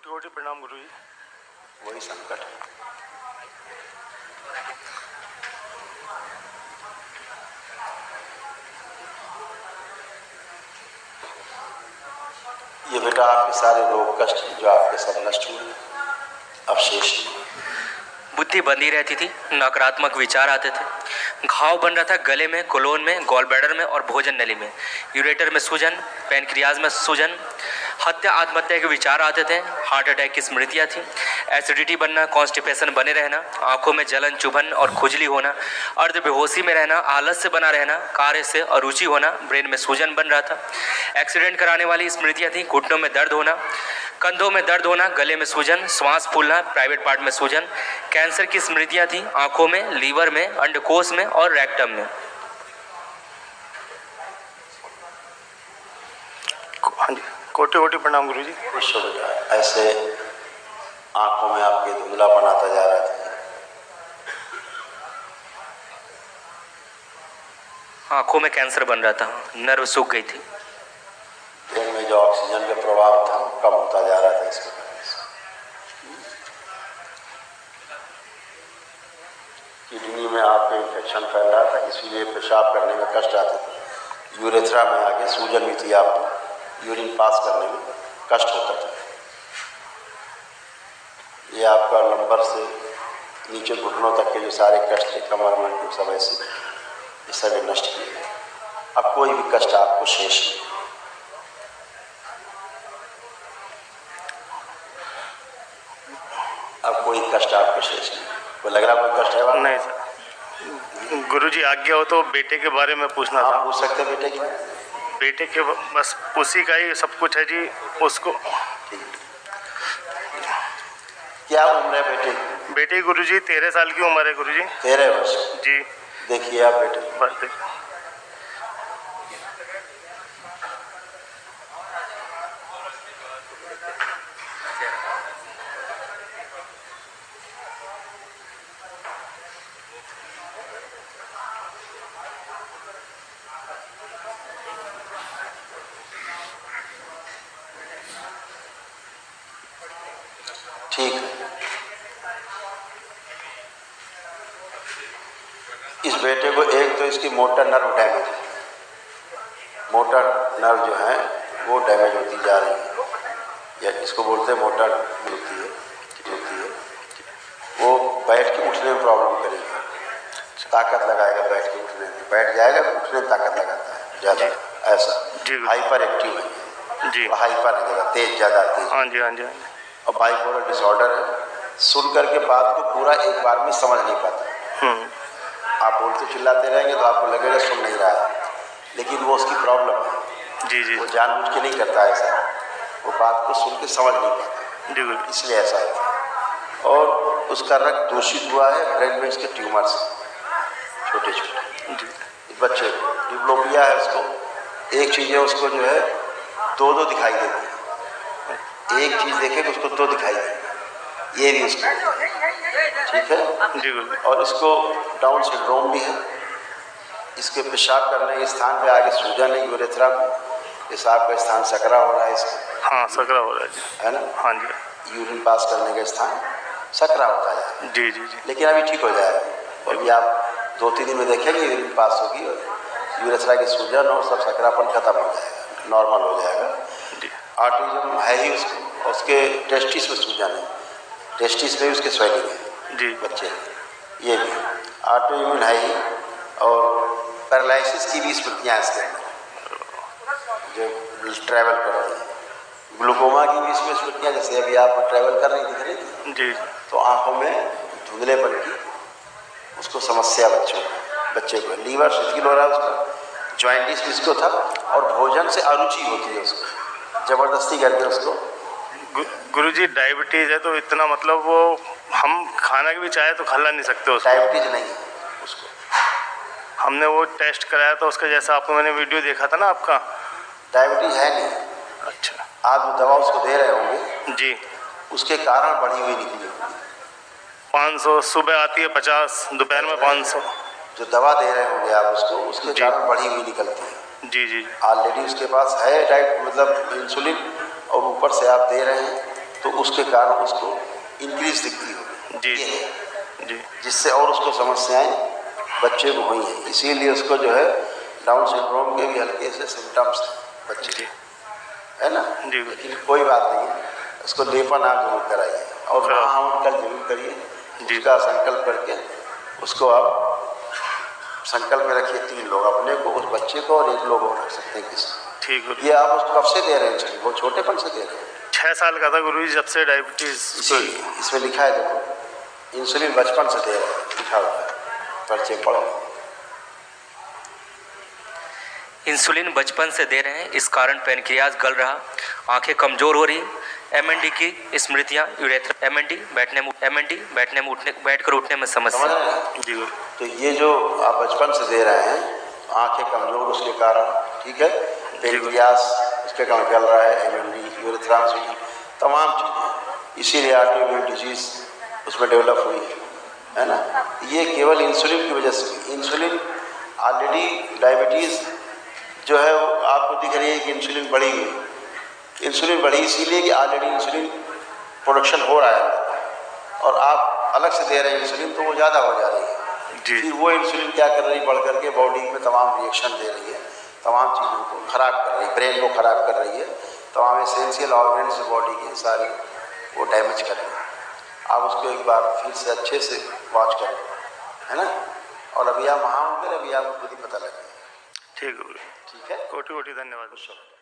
कोटि कोटि प्रणाम गुरु जी। वही संकट है। ये बेटा आपके सारे रोग कष्ट जो आपके सब नष्ट हुए, अब शेष नहीं। बुद्धि बंधी रहती थी, नकारात्मक विचार आते थे, घाव बन रहा था गले में, कोलोन में, गॉल ब्लैडर में और भोजन नली में, यूरेटर में सूजन, पैनक्रियाज में सूजन, हत्या आत्महत्या के विचार आते थे, हार्ट अटैक की स्मृतियाँ थी, एसिडिटी बनना, कॉन्स्टिपेशन बने रहना, आंखों में जलन, चुभन और खुजली होना, अर्ध बेहोशी में रहना, आलस्य बना रहना, कार्य से अरुचि होना, ब्रेन में सूजन बन रहा था, एक्सीडेंट कराने वाली स्मृतियाँ थी, घुटनों में दर्द होना, कंधों में दर्द होना, गले में सूजन, श्वास फूलना, प्राइवेट पार्ट में सूजन, कैंसर की स्मृतियां थी, आंखों में, लीवर में, अंडकोश में और रेक्टम में। हाँ जी, कोटि कोटि प्रणाम गुरु जी। खुश हो बेटा। ऐसे आंखों में आपके धुंधलापन आता जा रहा था, आंखों में कैंसर बन रहा था, नर्व सूख गई थी, ब्रेन में जो ऑक्सीजन का प्रभाव था कम होता जा रहा था। इसको किडनी में आपके इन्फेक्शन फैल रहा था, इसीलिए पेशाब करने में कष्ट आते थे। यूरेथ्रा में आगे सूजन भी थी, आपको यूरिन पास करने में कष्ट होता था। ये आपका लंबर से नीचे घुटनों तक के जो सारे कष्ट थे, कमर में सब ऐसे, ये सब नष्ट किए। अब कोई भी कष्ट आपको शेष नहीं। अब कोई कष्ट आपको शेष नहीं। कोई लग रहा कोई कष्ट है वहाँ? नहीं सर। गुरु जी आज्ञा हो तो बेटे के बारे में पूछना था। आप पूछ सकते हैं बेटे की। बेटे के बस उसी का ही सब कुछ है जी। उसको क्या उम्र है बेटे की? बेटे गुरु जी 13 साल की उम्र है गुरु जी। 13 वर्ष जी। देखिए आप बेटे, बस देखिए। ठीक है। इस बेटे को एक तो इसकी मोटर नर्व डैमेज है, मोटर नर्व जो है वो डैमेज होती जा रही है, या इसको बोलते हैं मोटर होती है, वो बैठ के उठने में प्रॉब्लम करेगा, ताकत लगाएगा बैठ के उठने में, बैठ जाएगा उठने में ताकत लगाता है ज़्यादा, ऐसा हाइपर एक्टिव है जी। हाइपर है ज़्यादा तेज, ज़्यादा तेज। हाँ जी, हाँ जी। और बाइपोलर डिसऑर्डर है, सुन करके बात को पूरा एक बार में समझ नहीं पाता। आप बोलते चिल्लाते रहेंगे तो आपको लगेगा सुन नहीं रहा है, लेकिन वो उसकी प्रॉब्लम है। जी जी। वो जानबूझ के नहीं करता ऐसा, वो बात को सुन के समझ नहीं पाता जी, इसलिए ऐसा है। और उसका रक्त दूषित हुआ है, ब्रेन में इसके ट्यूमर्स छोटे छोटे बच्चे, डिप्लोपिया है उसको। एक चीज़ें उसको जो है दो दो दिखाई देती है, एक चीज़ देखेगा उसको दो दिखाई देती, ये भी उसको ठीक है जी। और इसको डाउन सिंड्रोम भी है। इसके पेशाब करने के स्थान पे आगे सूजन है, यूरेथ्रा में पेशाब का स्थान सकरा हो रहा है इसका। हाँ, सकरा हो रहा है ना? हाँ जी। यूरिन पास करने का स्थान सकरा होता है। जी जी जी। लेकिन अभी ठीक हो जाएगा, अभी आप 2-3 दिन में देखेंगे यूरिन पास होगी और यूरेथ्रा की सूजन और सब सकरापन खत्म हो जाएगा, नॉर्मल हो जाएगा। ऑटिज्म है ही उसको, उसके टेस्टिस में सूजन है, टेस्टिस में उसके स्वेलिंग है जी बच्चे, ये भी ऑटोइम्यून है ही। और पैरालिसिस की भी स्मृतियाँ इसके अंदर जो ट्रैवल करती है, ग्लूकोमा की भी इसमें स्मृतियाँ, जैसे अभी आप ट्रैवल कर रही दिख रही थी जी। तो आंखों में धुंधलेपन की उसको समस्या बच्चे को, लीवर शिथिल हो रहा है उसका, जॉइंटिस भी इसको था और भोजन से अरुचि होती है उसको, जबरदस्ती करके उसको। गुरुजी डायबिटीज है तो इतना मतलब वो हम खाना भी चाहे तो खा नहीं सकते उसको। डायबिटीज नहीं है उसको, हमने वो टेस्ट कराया था उसका, जैसा आपको मैंने वीडियो देखा था ना आपका, डायबिटीज है नहीं। अच्छा। आप जो दवा उसको दे रहे होंगे जी, उसके कारण बढ़ी हुई निकली, 500 सुबह आती है, 50 दोपहर में 500। जो दवा दे रहे होंगे आप उसको, उसके कारण बढ़ी हुई निकलती है। जी जी। ऑलरेडी उसके पास है डाइट मतलब इंसुलिन, और ऊपर से आप दे रहे हैं तो उसके कारण उसको इंक्रीज दिखती होगी। जी ये है। जी जिससे और उसको समस्याएं बच्चे को हुई हैं, इसीलिए उसको जो है डाउन सिंड्रोम के भी हल्के से सिम्टम्स हैं बच्चे जी है ना। जी लेकिन कोई बात नहीं है, उसको लेपन आप जरूर कराइए और महाहवन कल जरूर करिए। जी। उसका संकल्प करके उसको आप संकल्प में रखिए 3 लोग, अपने को, उस बच्चे को और 1 लोग और रख सकते हैं किसी। ठीक गुरु। ये आप उसको कब से दे रहे हैं? वो छोटेपन से दे रहे हैं। 6 साल का था गुरु जी जब से डायबिटीज। इसी इसमें लिखा है, देखो इंसुलिन बचपन से दे रहे हैं, लिखा हुआ है, पर्चे पढ़ो। इंसुलिन बचपन से दे रहे हैं, इस कारण पैनक्रियाज गल रहा, आंखें कमजोर हो रही, एमएनडी की स्मृतियाँ, यूरेथ्रा, एमएनडी बैठने में उठने, बैठकर उठने में समझ समस्या। रहे हैं? जी गुरु। तो ये जो आप बचपन से दे रहे हैं, आंखें कमजोर उसके कारण, ठीक है, पेनक्रियास उसके कारण गल रहा है, एमएनडी, यूरेथ्रा, तमाम चीज़ें, इसीलिए ऑटोइम्यून डिजीज उसमें डेवलप हुई है ना। ये केवल इंसुलिन की वजह से हुई। इंसुलिन ऑलरेडी डायबिटीज़ जो है वो आपको दिख रही है कि इंसुलिन बढ़ी हुई। इंसुलिन बढ़ी इसीलिए कि ऑलरेडी इंसुलिन प्रोडक्शन हो रहा है और आप अलग से दे रहे हैं इंसुलिन, तो वो ज़्यादा हो जा रही है। जी। फिर वो इंसुलिन क्या कर रही है, बढ़ करके बॉडी में तमाम रिएक्शन दे रही है, तमाम चीज़ों को ख़राब कर रही है, ब्रेन को ख़राब कर रही है, तमाम एसेंशियल ऑर्गन्स बॉडी के सारे वो डैमेज कर रही है। आप उसको एक बार फिर से अच्छे से वॉच करें, है ना। और अभी आप वहाँ होंगे, अभी आपको खुद ही पता लगेगा। ठीक गुरु। ठीक है, कोटि कोटि धन्यवाद। खुश रहो।